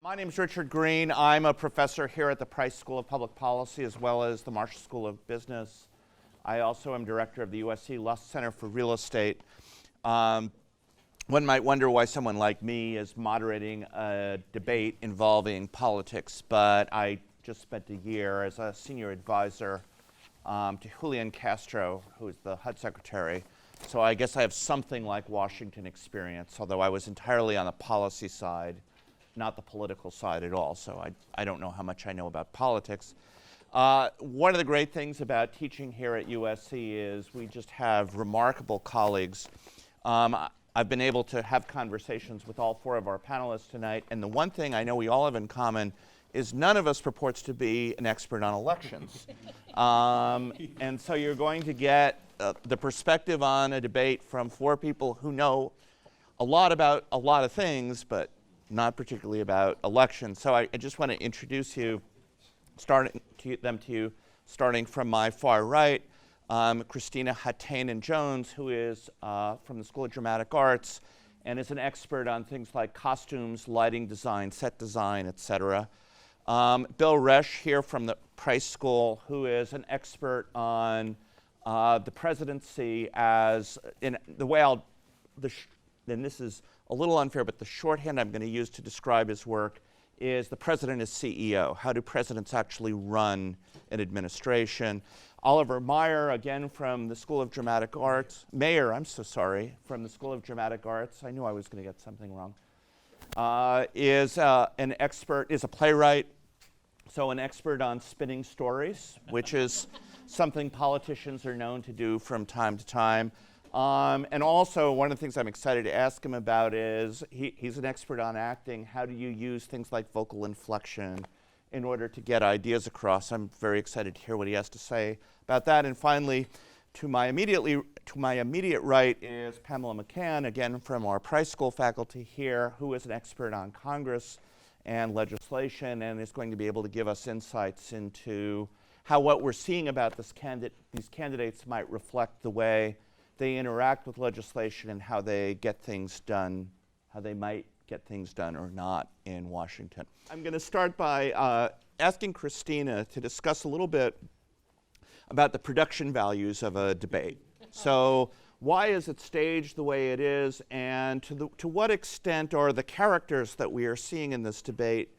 My name is Richard Green. I'm a professor here at the Price School of Public Policy as well as the Marshall School of Business. I also am director of the USC Lusk Center for Real Estate. One might wonder why someone like me is moderating a debate involving politics, but I just spent a year as a senior advisor to Julian Castro, who is the HUD secretary. So I guess I have something like Washington experience, although I was entirely on the policy side, not the political side at all. So I don't know how much I know about politics. One of the great things about teaching here at USC is we just have remarkable colleagues. I've been able to have conversations with all four of our panelists tonight, and the one thing I know we all have in common is none of us purports to be an expert on elections. And so you're going to get the perspective on a debate from four people who know a lot about a lot of things, but not particularly about elections. So I just want to introduce you, starting from my far right, Christina Haatainen-Jones, who is from the School of Dramatic Arts and is an expert on things like costumes, lighting design, set design, etc. Bill Resch here from the Price School, who is an expert on the presidency as, in the way and this is a little unfair, but the shorthand I'm going to use to describe his work is the president as CEO. How do presidents actually run an administration? Oliver Meyer, again from the School of Dramatic Arts. Mayer, I'm so sorry, from the School of Dramatic Arts. I knew I was going to get something wrong. Is an expert, is a playwright, so an expert on spinning stories, which is something politicians are known to do from time to time. And also, one of the things I'm excited to ask him about is he's an expert on acting. How do you use things like vocal inflection in order to get ideas across? I'm very excited to hear what he has to say about that. And finally, to my immediate right is Pamela McCann, again from our Price School faculty here, who is an expert on Congress and legislation and is going to be able to give us insights into how what we're seeing about these candidates might reflect the way they interact with legislation and how they get things done, how they might get things done or not in Washington. I'm going to start by asking Christina to discuss a little bit about the production values of a debate. So why is it staged the way it is, and to what extent are the characters that we are seeing in this debate,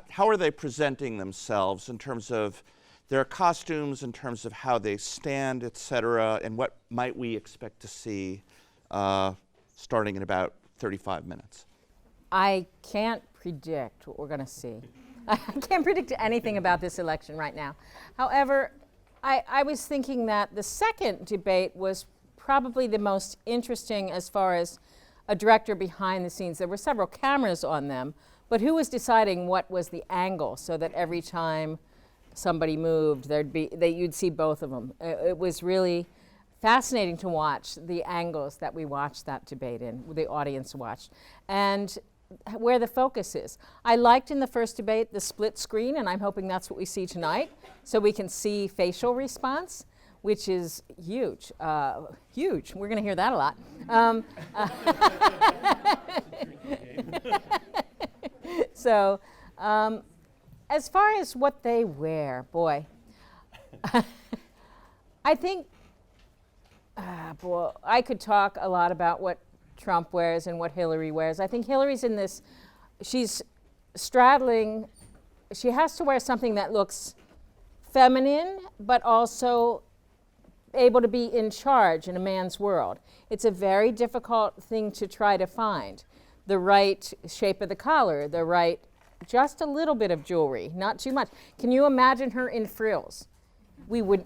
how are they presenting themselves in terms of their costumes, in terms of how they stand, et cetera, and what might we expect to see starting in about 35 minutes? I can't predict what we're going to see. I can't predict anything about this election right now. However, I was thinking that the second debate was probably the most interesting as far as a director behind the scenes. There were several cameras on them, but who was deciding what was the angle so that every time somebody moved, you'd see both of them. It was really fascinating to watch the angles that we watched that debate in, the audience watched, and where the focus is. I liked in the first debate the split screen, and I'm hoping that's what we see tonight, so we can see facial response, which is huge. Huge. We're going to hear that a lot. So. As far as what they wear, boy, I think, I could talk a lot about what Trump wears and what Hillary wears. I think Hillary's in this, she's straddling, she has to wear something that looks feminine, but also able to be in charge in a man's world. It's a very difficult thing to try to find. The right shape of the collar, the right just a little bit of jewelry, not too much. Can you imagine her in frills? We would,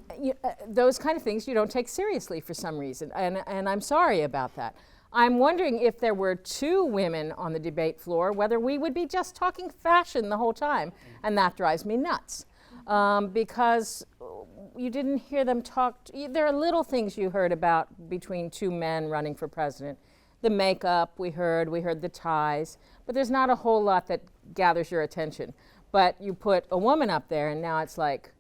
those kind of things you don't take seriously for some reason, and I'm sorry about that. I'm wondering if there were two women on the debate floor, whether we would be just talking fashion the whole time, and that drives me nuts. Because you didn't hear them talk, there are little things you heard about between two men running for president. The makeup we heard the ties, but there's not a whole lot that gathers your attention. But you put a woman up there and now it's like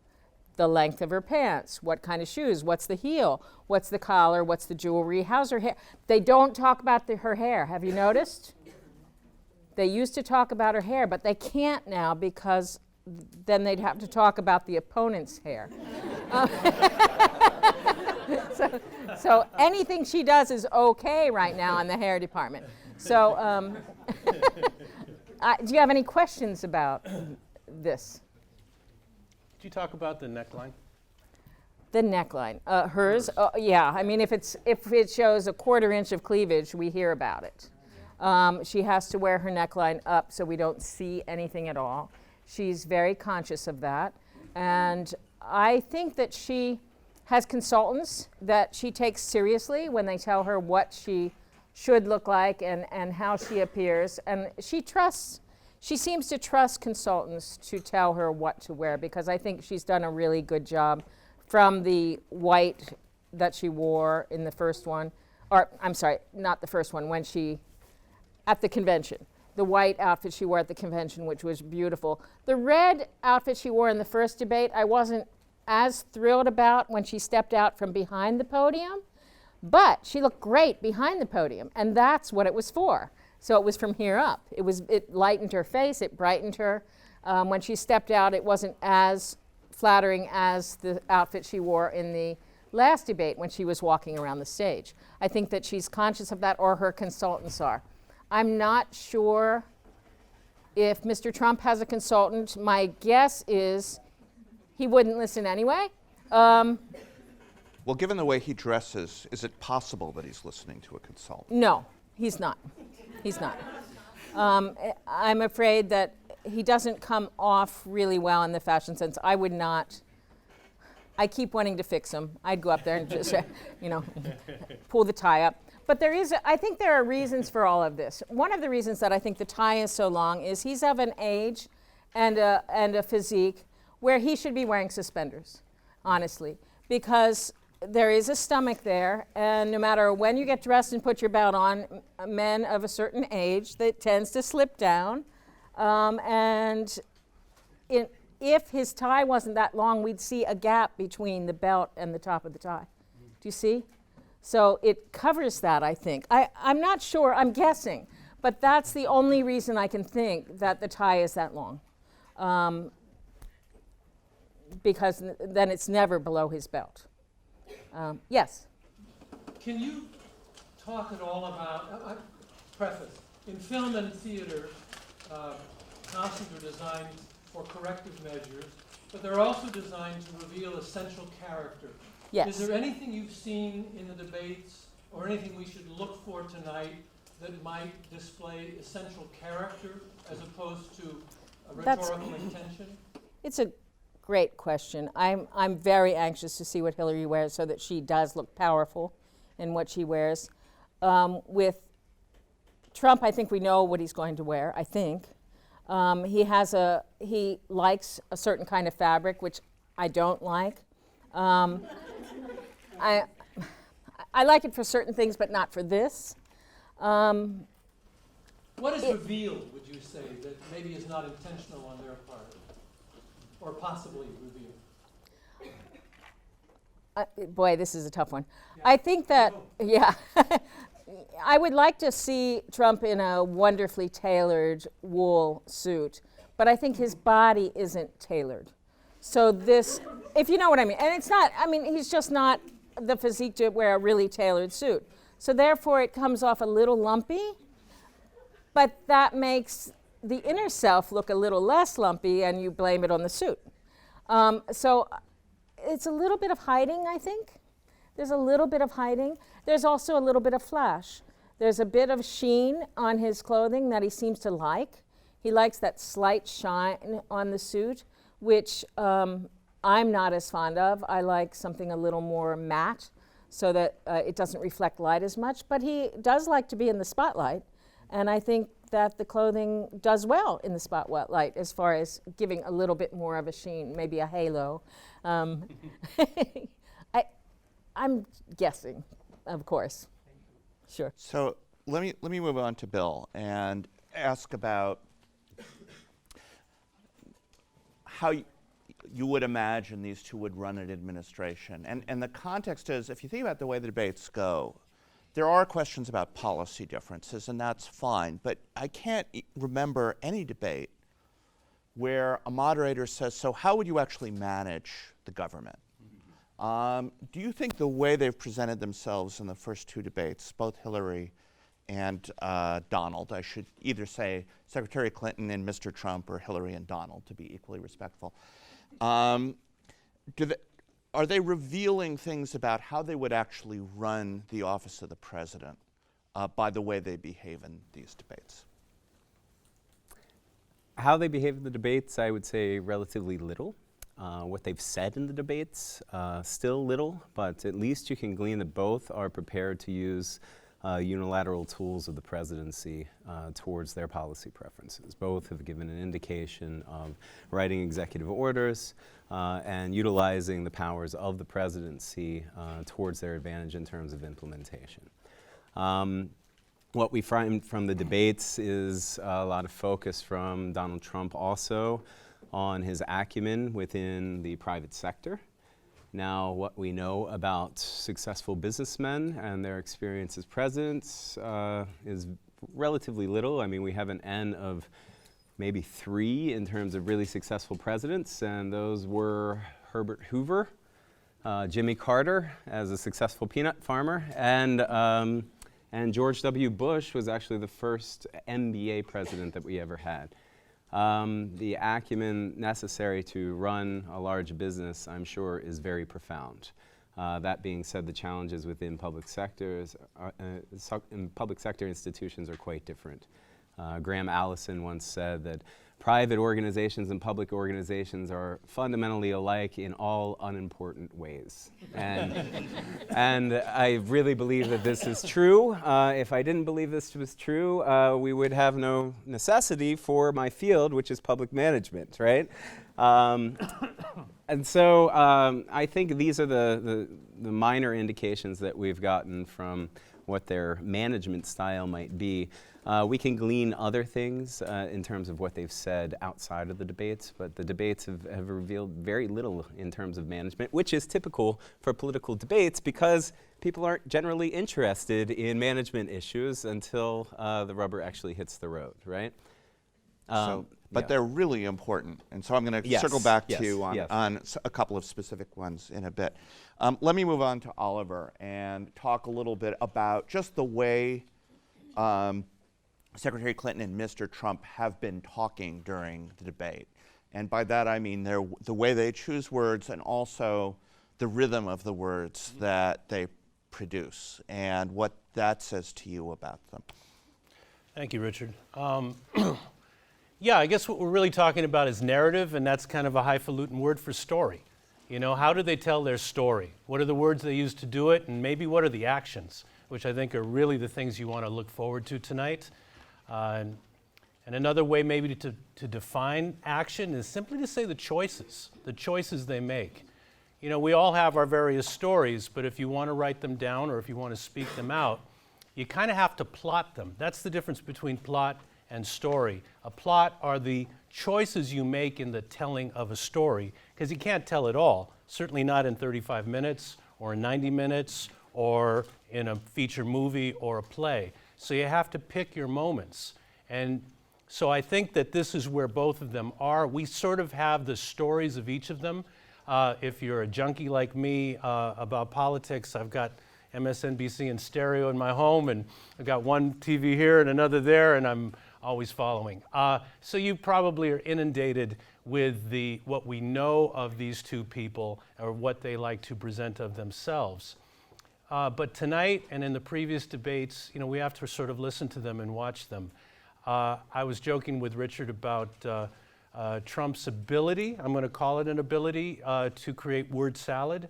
the length of her pants, what kind of shoes, what's the heel, what's the collar, what's the jewelry, how's her hair. They don't talk about her hair, have you noticed? They used to talk about her hair, but they can't now because then they'd have to talk about the opponent's hair. So anything she does is okay right now in the hair department. So do you have any questions about this? Did you talk about the neckline? The neckline, hers, yeah. I mean, if it shows a 1/4 inch of cleavage, we hear about it. She has to wear her neckline up so we don't see anything at all. She's very conscious of that, and I think that she has consultants that she takes seriously when they tell her what she should look like and how she appears, and she seems to trust consultants to tell her what to wear, because I think she's done a really good job from the white that she wore in the first one, or I'm sorry, not the first one, at the convention. The white outfit she wore at the convention, which was beautiful. The red outfit she wore in the first debate, I wasn't as thrilled about when she stepped out from behind the podium, but she looked great behind the podium, and that's what it was for. So it was from here up. It lightened her face, it brightened her. When she stepped out, it wasn't as flattering as the outfit she wore in the last debate when she was walking around the stage. I think that she's conscious of that, or her consultants are. I'm not sure if Mr. Trump has a consultant. My guess is he wouldn't listen anyway. Well, given the way he dresses, is it possible that he's listening to a consultant? No, he's not. He's not. I'm afraid that he doesn't come off really well in the fashion sense. I would not. I keep wanting to fix him. I'd go up there and just, pull the tie up. But I think there are reasons for all of this. One of the reasons that I think the tie is so long is he's of an age and a physique where he should be wearing suspenders, honestly, because there is a stomach there, and no matter when you get dressed and put your belt on, men of a certain age, that tends to slip down. If his tie wasn't that long, we'd see a gap between the belt and the top of the tie. Do you see? So it covers that, I think. I'm not sure, I'm guessing, but that's the only reason I can think that the tie is that long. Because then it's never below his belt. Yes? Can you talk at all about, preface, in film and theater, costumes are designed for corrective measures, but they're also designed to reveal essential character. Yes. Is there anything you've seen in the debates, or anything we should look for tonight that might display essential character as opposed to a rhetorical intention? It's a great question. I'm very anxious to see what Hillary wears so that she does look powerful in what she wears. With Trump, I think we know what he's going to wear, I think. He likes a certain kind of fabric, which I don't like. I like it for certain things, but not for this. What is revealed, would you say, that maybe is not intentional on their part, or possibly revealed? Boy, this is a tough one. Yeah. I think that, I would like to see Trump in a wonderfully tailored wool suit, but I think his body isn't tailored. So this, if you know what I mean, and it's not, he's just not the physique to wear a really tailored suit. So therefore it comes off a little lumpy, but that makes the inner self look a little less lumpy, and you blame it on the suit. So it's a little bit of hiding, I think. There's a little bit of hiding. There's also a little bit of flash. There's a bit of sheen on his clothing that he seems to like. He likes that slight shine on the suit, which I'm not as fond of. I like something a little more matte so that it doesn't reflect light as much, but he does like to be in the spotlight, and I think that the clothing does well in the spotlight as far as giving a little bit more of a sheen, maybe a halo. I'm guessing, of course. Sure. So let me move on to Bill and ask about how you would imagine these two would run an administration. And the context is, if you think about the way the debates go, there are questions about policy differences, and that's fine. But I can't remember any debate where a moderator says, so how would you actually manage the government? Do you think the way they've presented themselves in the first two debates, both Hillary and Donald, I should either say Secretary Clinton and Mr. Trump or Hillary and Donald to be equally respectful, are they revealing things about how they would actually run the office of the president by the way they behave in these debates? How they behave in the debates, I would say relatively little. What they've said in the debates, still little, but at least you can glean that both are prepared to use unilateral tools of the presidency towards their policy preferences. Both have given an indication of writing executive orders and utilizing the powers of the presidency towards their advantage in terms of implementation. What we find from the debates is a lot of focus from Donald Trump also on his acumen within the private sector. Now, what we know about successful businessmen and their experience as presidents is relatively little. I mean, we have an N of maybe 3 in terms of really successful presidents, and those were Herbert Hoover, Jimmy Carter as a successful peanut farmer, and George W. Bush was actually the first MBA president that we ever had. The acumen necessary to run a large business, I'm sure, is very profound. That being said, the challenges within public sectors, in public sector institutions are quite different. Graham Allison once said that private organizations and public organizations are fundamentally alike in all unimportant ways. And I really believe that this is true. If I didn't believe this was true, we would have no necessity for my field, which is public management, right? And so I think these are the minor indications that we've gotten from what their management style might be. We can glean other things in terms of what they've said outside of the debates, but the debates have revealed very little in terms of management, which is typical for political debates because people aren't generally interested in management issues until the rubber actually hits the road, right? But they're really important, and so I'm going to circle back to you on a couple of specific ones in a bit. Let me move on to Oliver and talk a little bit about just the way Secretary Clinton and Mr. Trump have been talking during the debate. And by that I mean the way they choose words and also the rhythm of the words that they produce and what that says to you about them. Thank you, Richard. Yeah, I guess what we're really talking about is narrative, and that's kind of a highfalutin word for story. You know, how do they tell their story? What are the words they use to do it, and maybe what are the actions, which I think are really the things you want to look forward to tonight. And another way maybe to define action is simply to say the choices they make. You know, we all have our various stories, but if you want to write them down or if you want to speak them out, you kind of have to plot them. That's the difference between plot and story. A plot are the choices you make in the telling of a story, because you can't tell it all, certainly not in 35 minutes or in 90 minutes or in a feature movie or a play. So you have to pick your moments. And so I think that this is where both of them are. We sort of have the stories of each of them. If you're a junkie like me about politics, I've got MSNBC in stereo in my home, and I've got one TV here and another there, and I'm always following. So you probably are inundated with what we know of these two people or what they like to present of themselves. But tonight and in the previous debates, you know, we have to sort of listen to them and watch them. I was joking with Richard about Trump's ability, I'm going to call it an ability, to create word salad.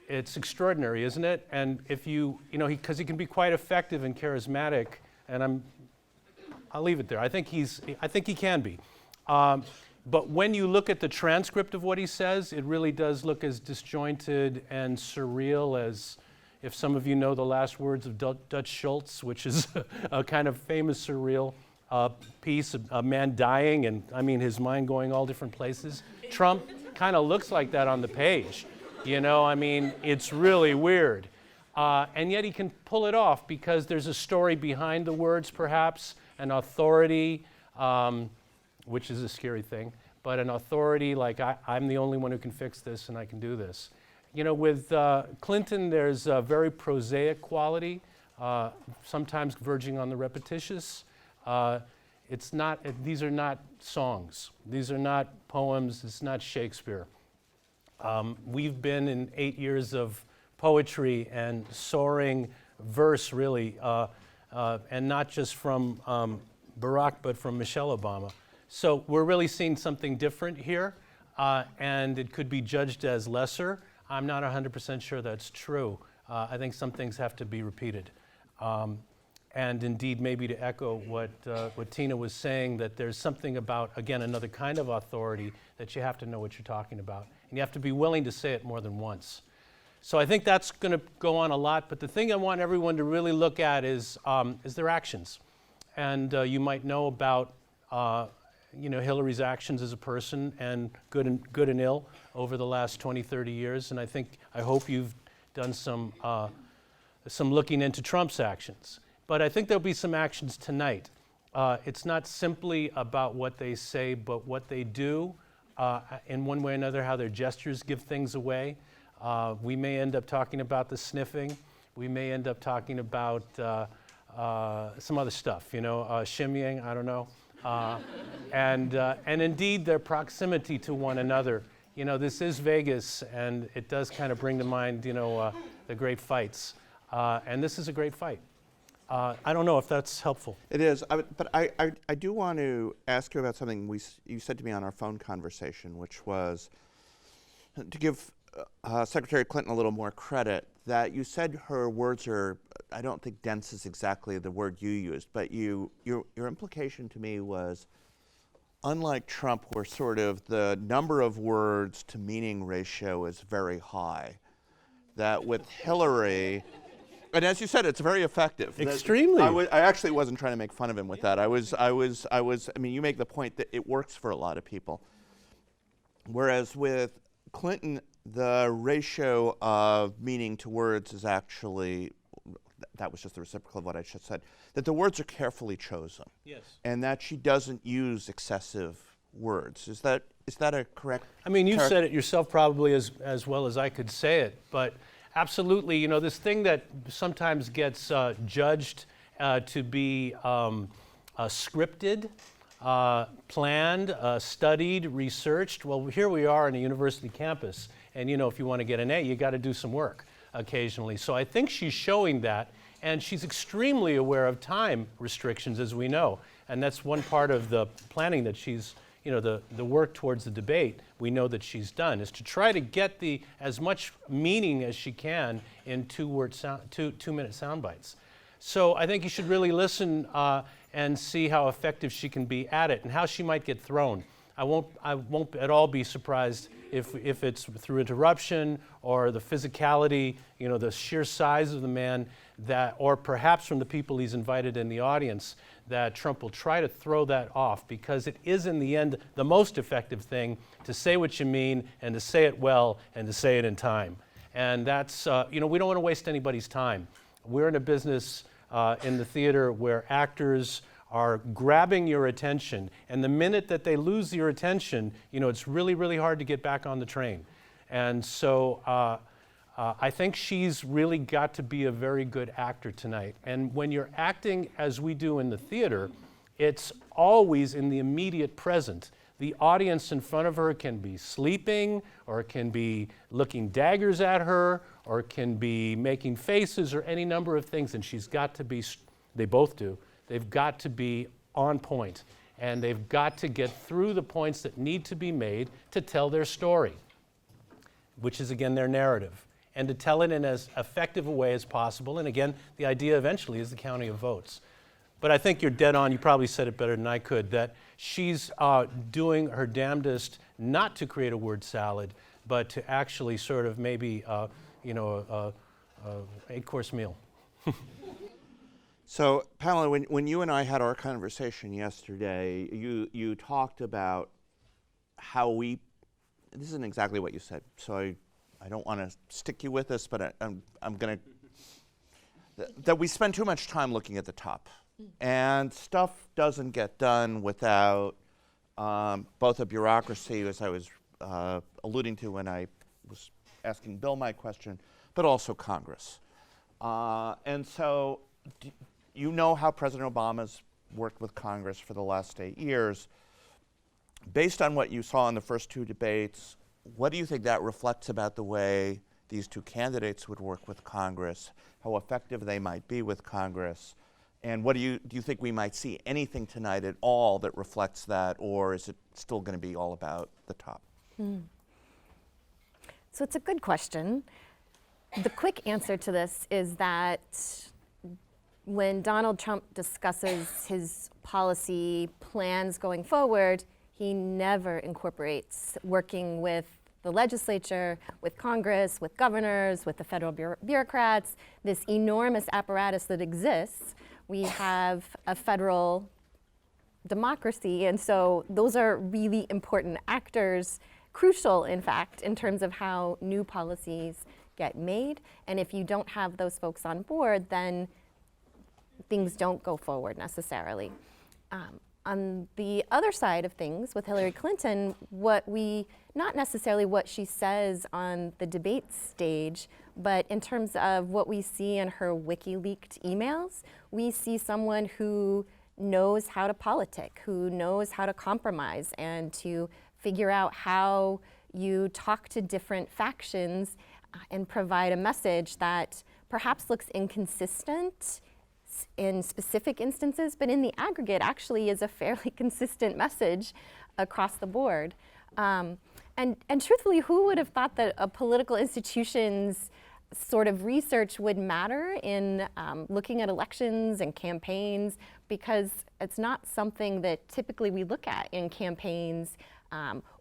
It's extraordinary, isn't it? And if you know, because he can be quite effective and charismatic, and I'll leave it there. I think he can be. But when you look at the transcript of what he says, it really does look as disjointed and surreal as, if some of you know the last words of Dutch Schultz, which is a kind of famous surreal piece, a man dying, and I mean his mind going all different places. Trump kind of looks like that on the page. You know, I mean, it's really weird. and yet he can pull it off because there's a story behind the words, perhaps, an authority, which is a scary thing, but an authority like I'm the only one who can fix this and I can do this. You know, with Clinton, there's a very prosaic quality, sometimes verging on the repetitious. These are not songs. These are not poems. It's not Shakespeare. We've been in 8 years of poetry and soaring verse, really, and not just from Barack, but from Michelle Obama. So we're really seeing something different here, and it could be judged as lesser. I'm not 100% sure that's true. I think some things have to be repeated. And indeed, maybe to echo what Tina was saying, that there's something about, again, another kind of authority that you have to know what you're talking about. And you have to be willing to say it more than once. So I think that's going to go on a lot. But the thing I want everyone to really look at is their actions. And you might know about Hillary's actions as a person, and good and ill over the last 20, 30 years. And I hope you've done some looking into Trump's actions. But I think there'll be some actions tonight. It's not simply about what they say, but what they do in one way or another, how their gestures give things away. We may end up talking about the sniffing. We may end up talking about some other stuff, shimmying, I don't know. And indeed, their proximity to one another. This is Vegas, and it does kind of bring to mind, the great fights. And this is a great fight. I don't know if that's helpful. It is, but I do want to ask you about something you said to me on our phone conversation, which was to give Secretary Clinton a little more credit, that you said her words are, I don't think dense is exactly the word you used, but your implication to me was, unlike Trump, where sort of the number of words to meaning ratio is very high, that with Hillary, and as you said, it's very effective. Extremely. I actually wasn't trying to make fun of him with that. I mean, you make the point that it works for a lot of people. Whereas with Clinton, the ratio of meaning to words is actually, that was just the reciprocal of what I just said, that the words are carefully chosen. Yes. And that she doesn't use excessive words. Is that a correct? I mean, you said it yourself probably as well as I could say it, but absolutely, this thing that sometimes gets judged to be scripted, planned, studied, researched. Well, here we are on a university campus, and if you want to get an A, you got to do some work occasionally. So I think she's showing that, and she's extremely aware of time restrictions, as we know, and that's one part of the planning that she's, the work towards the debate we know that she's done, is to try to get as much meaning as she can in two-minute sound bites. So I think you should really listen and see how effective she can be at it and how she might get thrown. I won't at all be surprised if it's through interruption or the physicality, the sheer size of the man, or perhaps from the people he's invited in the audience, that Trump will try to throw that off, because it is in the end the most effective thing to say what you mean and to say it well and to say it in time. And that's, we don't want to waste anybody's time. We're in a business in the theater where actors are grabbing your attention, and the minute that they lose your attention, it's really, really hard to get back on the train. And so I think she's really got to be a very good actor tonight. And when you're acting as we do in the theater, it's always in the immediate present. The audience in front of her can be sleeping, or can be looking daggers at her, or can be making faces, or any number of things, and she's got to be, they both do, they've got to be on point, and they've got to get through the points that need to be made to tell their story, which is, again, their narrative, and to tell it in as effective a way as possible. And again, the idea eventually is the counting of votes. But I think you're dead on, you probably said it better than I could, that she's doing her damnedest not to create a word salad, but to actually sort of maybe, a 8-course meal. So, Pamela, when you and I had our conversation yesterday, you talked about how this isn't exactly what you said, so I don't want to stick you with this, but I'm going to that we spend too much time looking at the top. And stuff doesn't get done without both a bureaucracy, as I was alluding to when I was asking Bill my question, but also Congress. And so you know how President Obama's worked with Congress for the last 8 years. Based on what you saw in the first two debates, what do you think that reflects about the way these two candidates would work with Congress, how effective they might be with Congress? And what do you think we might see anything tonight at all that reflects that, or is it still going to be all about the top? So it's a good question. The quick answer to this is that when Donald Trump discusses his policy plans going forward, he never incorporates working with the legislature, with Congress, with governors, with the federal bureaucrats, this enormous apparatus that exists. We have a federal democracy, and so those are really important actors, crucial, in fact, in terms of how new policies get made. And if you don't have those folks on board, then things don't go forward necessarily. On the other side of things, with Hillary Clinton, not necessarily what she says on the debate stage, but in terms of what we see in her WikiLeaked emails, we see someone who knows how to politic, who knows how to compromise and to figure out how you talk to different factions and provide a message that perhaps looks inconsistent in specific instances, but in the aggregate actually is a fairly consistent message across the board. And truthfully, who would have thought that a political institution's sort of research would matter in looking at elections and campaigns, because it's not something that typically we look at in campaigns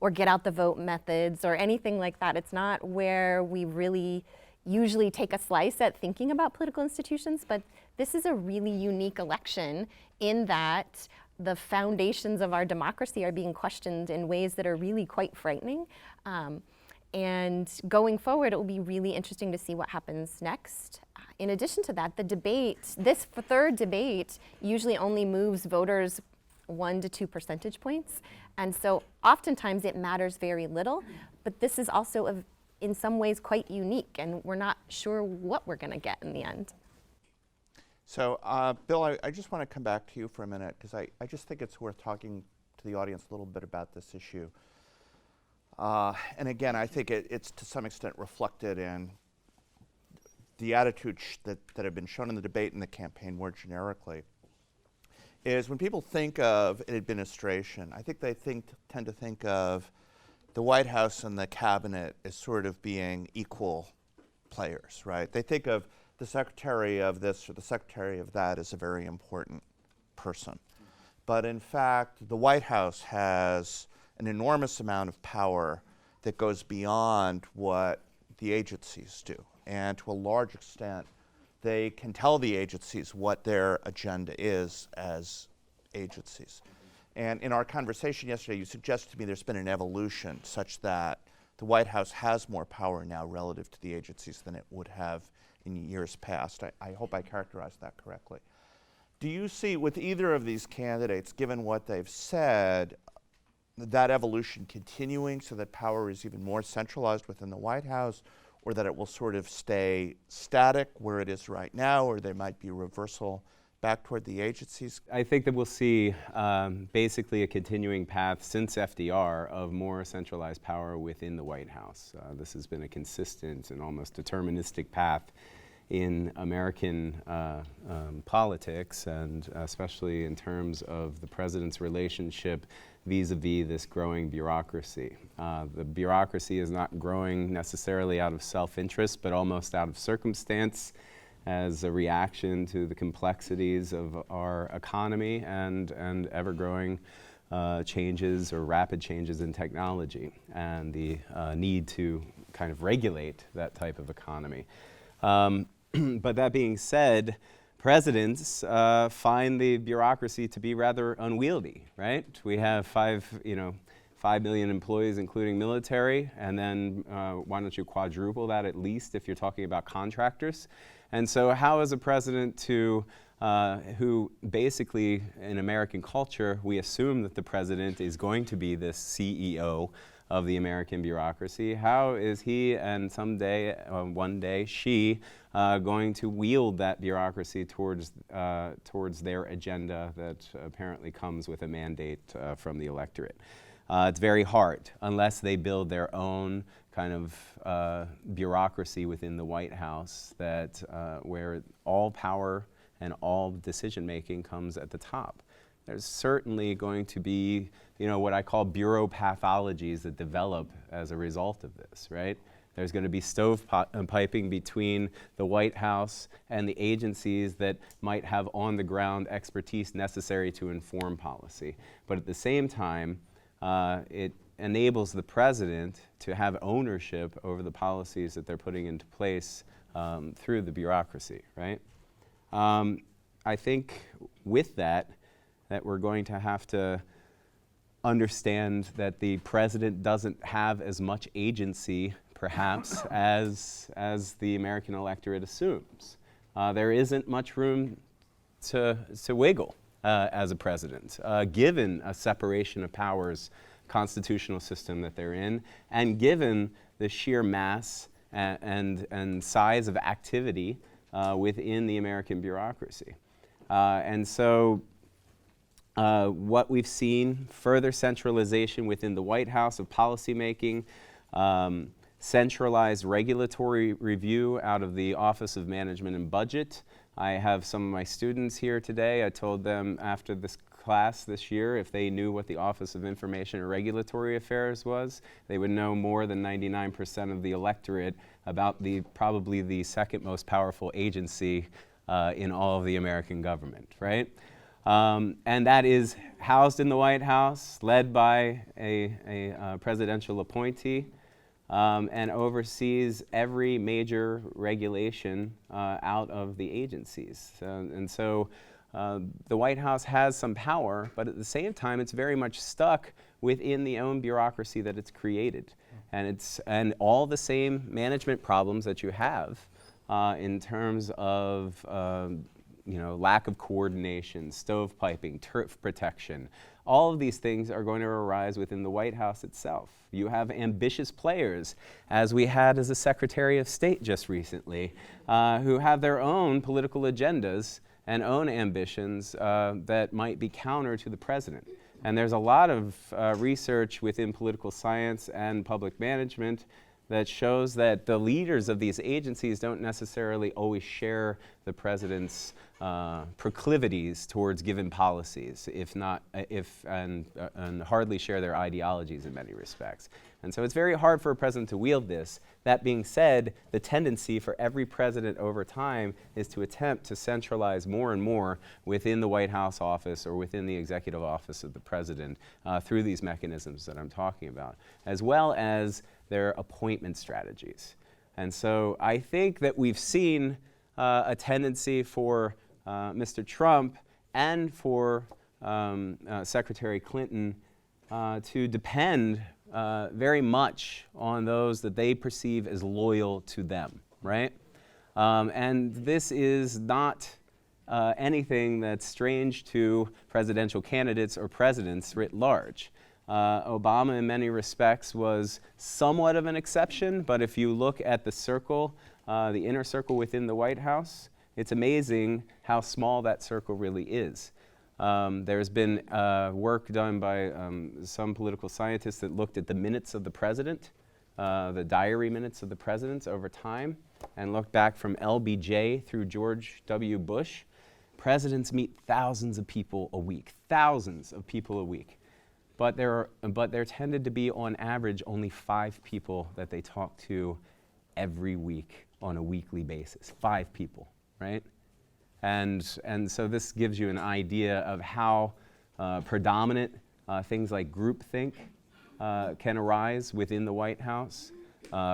or get out the vote methods or anything like that. It's not where we really usually take a slice at thinking about political institutions, but this is a really unique election in that the foundations of our democracy are being questioned in ways that are really quite frightening. And going forward, it will be really interesting to see what happens next. In addition to that, the debate, this third debate, usually only moves voters 1 to 2 percentage points. And so oftentimes it matters very little, but this is also in some ways quite unique, and we're not sure what we're going to get in the end. So, Bill, I just want to come back to you for a minute, because I just think it's worth talking to the audience a little bit about this issue. And again, I think it's to some extent reflected in the attitudes that have been shown in the debate and the campaign more generically, is when people think of an administration, I think they tend to think of the White House and the cabinet as sort of being equal players, right? They think of the secretary of this or the secretary of that as a very important person. But in fact, the White House has an enormous amount of power that goes beyond what the agencies do. And to a large extent, they can tell the agencies what their agenda is as agencies. And in our conversation yesterday, you suggested to me there's been an evolution such that the White House has more power now relative to the agencies than it would have in years past. I hope I characterized that correctly. Do you see with either of these candidates, given what they've said, that evolution continuing so that power is even more centralized within the White House, or that it will sort of stay static where it is right now, or there might be a reversal back toward the agencies? I think that we'll see basically a continuing path since FDR of more centralized power within the White House. This has been a consistent and almost deterministic path in American politics, and especially in terms of the president's relationship vis-a-vis this growing bureaucracy. The bureaucracy is not growing necessarily out of self-interest, but almost out of circumstance, as a reaction to the complexities of our economy and ever-growing changes or rapid changes in technology, and the need to kind of regulate that type of economy. But that being said, presidents find the bureaucracy to be rather unwieldy, right? We have 5 million employees, including military, and then why don't you quadruple that at least if you're talking about contractors? And so how is a president who basically, in American culture, we assume that the president is going to be the CEO of the American bureaucracy, how is he and someday, one day, she going to wield that bureaucracy towards their agenda that apparently comes with a mandate from the electorate? It's very hard unless they build their own kind of bureaucracy within the White House that where all power and all decision-making comes at the top. There's certainly going to be, what I call bureau pathologies that develop as a result of this, right? There's going to be stovepiping between the White House and the agencies that might have on-the-ground expertise necessary to inform policy. But at the same time, it enables the president to have ownership over the policies that they're putting into place through the bureaucracy, right? I think with that we're going to have to understand that the president doesn't have as much agency, perhaps, as the American electorate assumes. There isn't much room to wiggle as a president, given a separation of powers constitutional system that they're in, and given the sheer mass and size of activity within the American bureaucracy. And so what we've seen, further centralization within the White House of policymaking, centralized regulatory review out of the Office of Management and Budget. I have some of my students here today. I told them after this class this year, if they knew what the Office of Information and Regulatory Affairs was, they would know more than 99% of the electorate about probably the second most powerful agency in all of the American government, right? And that is housed in the White House, led by a presidential appointee, and oversees every major regulation out of the agencies. And so the White House has some power, but at the same time, it's very much stuck within the own bureaucracy that it's created. And all the same management problems that you have in terms of lack of coordination, stovepiping, turf protection. All of these things are going to arise within the White House itself. You have ambitious players, as we had as a Secretary of State just recently, who have their own political agendas and own ambitions that might be counter to the president. And there's a lot of research within political science and public management that shows that the leaders of these agencies don't necessarily always share the president's proclivities towards given policies, and hardly share their ideologies in many respects. And so it's very hard for a president to wield this. That being said, the tendency for every president over time is to attempt to centralize more and more within the White House office or within the executive office of the president through these mechanisms that I'm talking about, as well as their appointment strategies. And so I think that we've seen a tendency for Mr. Trump and for Secretary Clinton to depend very much on those that they perceive as loyal to them, right? And this is not anything that's strange to presidential candidates or presidents writ large. Obama, in many respects, was somewhat of an exception, but if you look at the circle, the inner circle within the White House, it's amazing how small that circle really is. There's been work done by some political scientists that looked at the minutes of the president, the diary minutes of the presidents over time, and looked back from LBJ through George W. Bush. Presidents meet thousands of people a week, thousands of people a week. But there tended to be, on average, only 5 people that they talk to every week on a weekly basis. 5 people, right? And so this gives you an idea of how predominant things like groupthink can arise within the White House,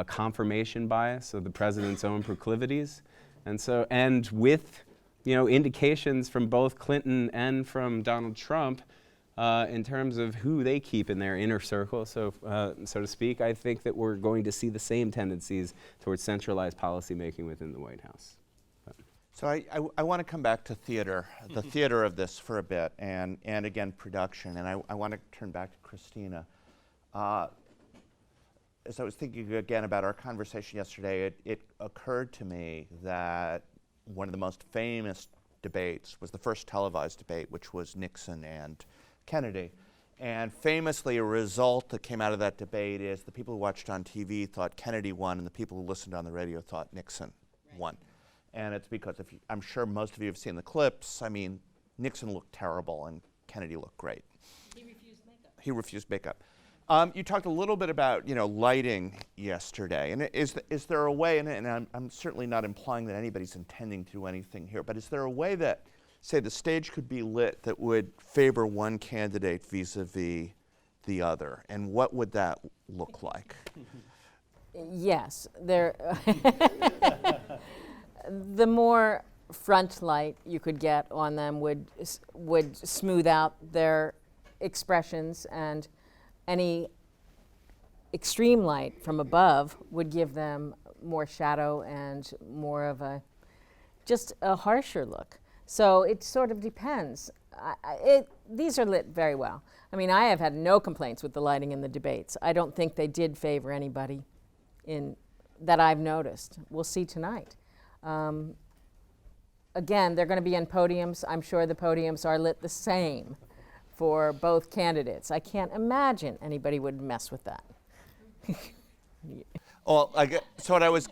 confirmation bias of the president's own proclivities, and with indications from both Clinton and from Donald Trump in terms of who they keep in their inner circle, so to speak. I think that we're going to see the same tendencies towards centralized policymaking within the White House. So I want to come back to theater, the theater of this for a bit, and again, production. And I want to turn back to Christina. As I was thinking again about our conversation yesterday, it occurred to me that one of the most famous debates was the first televised debate, which was Nixon and Kennedy. And famously, a result that came out of that debate is the people who watched on TV thought Kennedy won, and the people who listened on the radio thought Nixon won. And it's because I'm sure most of you have seen the clips. I mean, Nixon looked terrible and Kennedy looked great. He refused makeup. He refused makeup. You talked a little bit about lighting yesterday, and is there a way? And I'm certainly not implying that anybody's intending to do anything here, but is there a way that, say, the stage could be lit that would favor one candidate vis-a-vis the other, and what would that look like? Yes, there. The more front light you could get on them would smooth out their expressions, and any extreme light from above would give them more shadow and more of just a harsher look. So it sort of depends. These are lit very well. I mean, I have had no complaints with the lighting in the debates. I don't think they did favor anybody that I've noticed. We'll see tonight. Again, they're going to be on podiums. I'm sure the podiums are lit the same for both candidates. I can't imagine anybody would mess with that. Well, so what I was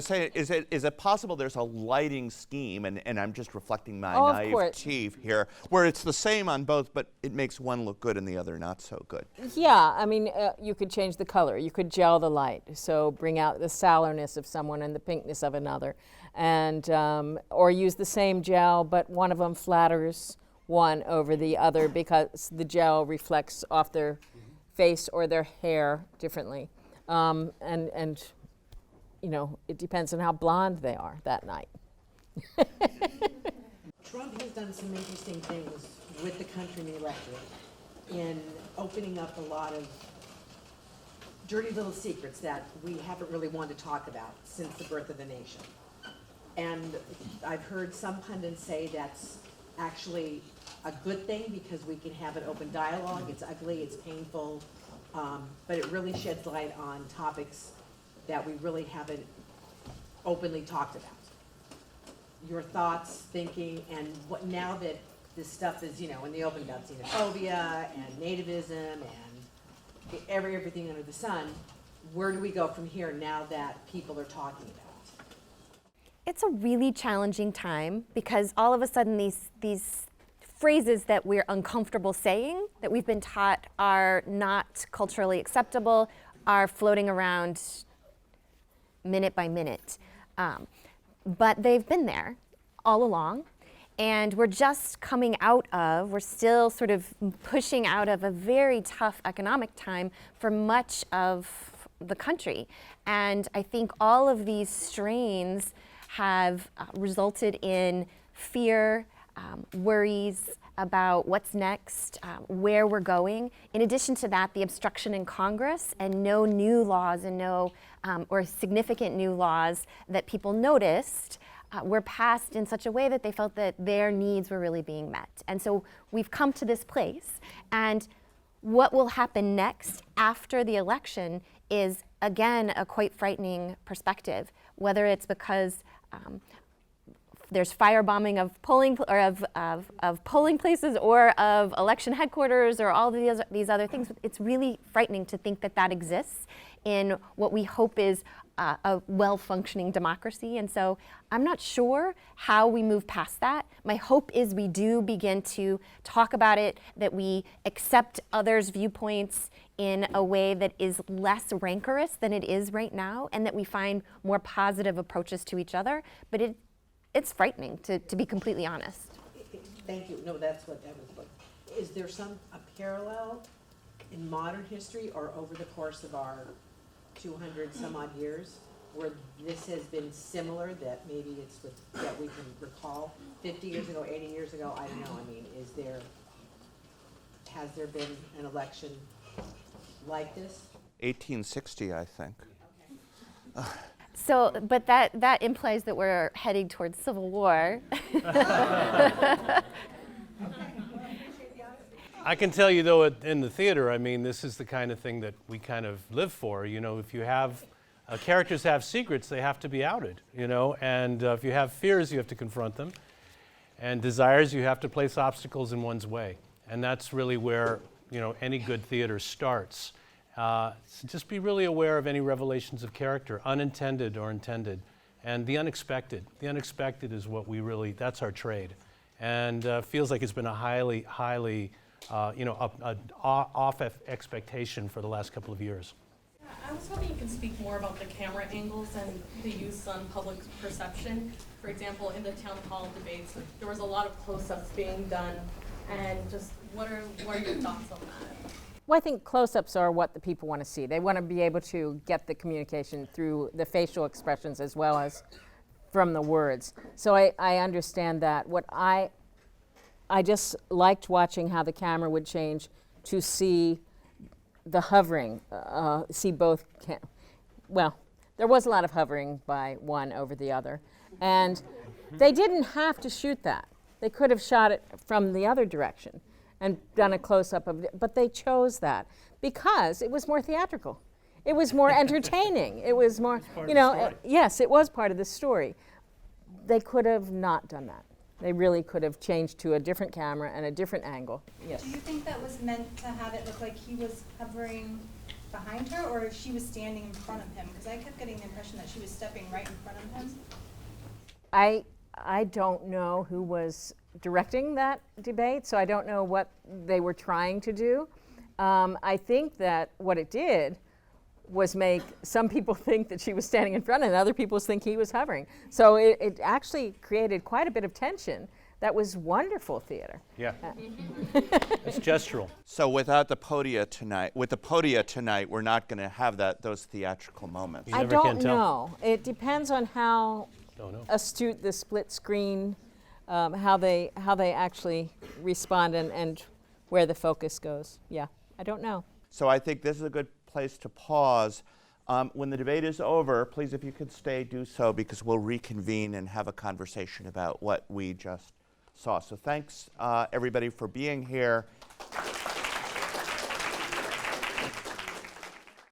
saying is it possible there's a lighting scheme, and I'm just reflecting my naivete here, where it's the same on both, but it makes one look good and the other not so good. Yeah, I mean, you could change the color. You could gel the light, so bring out the sourness of someone and the pinkness of another, and or use the same gel, but one of them flatters one over the other because the gel reflects off their face or their hair differently. And it depends on how blonde they are that night. Trump has done some interesting things with the country and the electorate in opening up a lot of dirty little secrets that we haven't really wanted to talk about since the birth of the nation. And I've heard some pundits say that's actually a good thing because we can have an open dialogue. It's ugly, it's painful, but it really sheds light on topics that we really haven't openly talked about. Your thoughts, thinking, and what now that this stuff is, in the open about xenophobia and nativism and everything under the sun, where do we go from here now that people are talking about it? It's a really challenging time because all of a sudden these phrases that we're uncomfortable saying, that we've been taught are not culturally acceptable, are floating around minute by minute. But they've been there all along, and we're just coming out of, we're still sort of pushing out of a very tough economic time for much of the country. And I think all of these strains have resulted in fear, worries about what's next, where we're going. In addition to that, the obstruction in Congress and no new laws and no or significant new laws that people noticed were passed in such a way that they felt that their needs were really being met. And so we've come to this place, and what will happen next after the election is, again, a quite frightening perspective, whether it's because there's firebombing of polling or of polling places or of election headquarters or all these other things. It's really frightening to think that that exists in what we hope is a well-functioning democracy. And so I'm not sure how we move past that. My hope is we do begin to talk about it, that we accept others' viewpoints in a way that is less rancorous than it is right now, and that we find more positive approaches to each other. But it's frightening, to be completely honest. Thank you. No, that's what that was. Is there a parallel in modern history or over the course of our 200 some odd years where this has been similar, that maybe it's that we can recall 50 years ago, 80 years ago? I don't know. I mean, has there been an election like this? 1860, I think. So, but that implies that we're heading towards civil war. I can tell you, though, in the theater, I mean, this is the kind of thing that we kind of live for. You know, if you have characters have secrets, they have to be outed, you know, and if you have fears, you have to confront them, and desires, you have to place obstacles in one's way. And that's really where, you know, any good theater starts. So just be really aware of any revelations of character, unintended or intended, and the unexpected. The unexpected is what we really, that's our trade. And feels like it's been a highly, you know, off expectation for the last couple of years. I was hoping you could speak more about the camera angles and the use on public perception. For example, in the town hall debates, there was a lot of close-ups being done, and just what are your thoughts on that? Well, I think close-ups are what the people want to see. They want to be able to get the communication through the facial expressions as well as from the words. So I understand that. What I just liked watching how the camera would change to see the hovering, see both. Well, there was a lot of hovering by one over the other, and they didn't have to shoot that. They could have shot it from the other direction and done a close-up of it, but they chose that because it was more theatrical. It was more entertaining. It was more, you know, yes, it was part of the story. They could have not done that. They really could have changed to a different camera and a different angle. Yes. Do you think that was meant to have it look like he was hovering behind her, or if she was standing in front of him? Because I kept getting the impression that she was stepping right in front of him. I don't know who was directing that debate, so I don't know what they were trying to do. I think that what it did was make some people think that she was standing in front and other people think he was hovering. So it actually created quite a bit of tension. That was wonderful theater. Yeah. It's gestural. So without the podia tonight, with the podia tonight, we're not going to have those theatrical moments. You I never can don't tell. know. It depends on how Don't know. astute the split screen, how they actually respond and where the focus goes. Yeah, I don't know. So I think this is a good place to pause. When the debate is over, please, if you could stay, do so, because we'll reconvene and have a conversation about what we just saw. So thanks, everybody, for being here.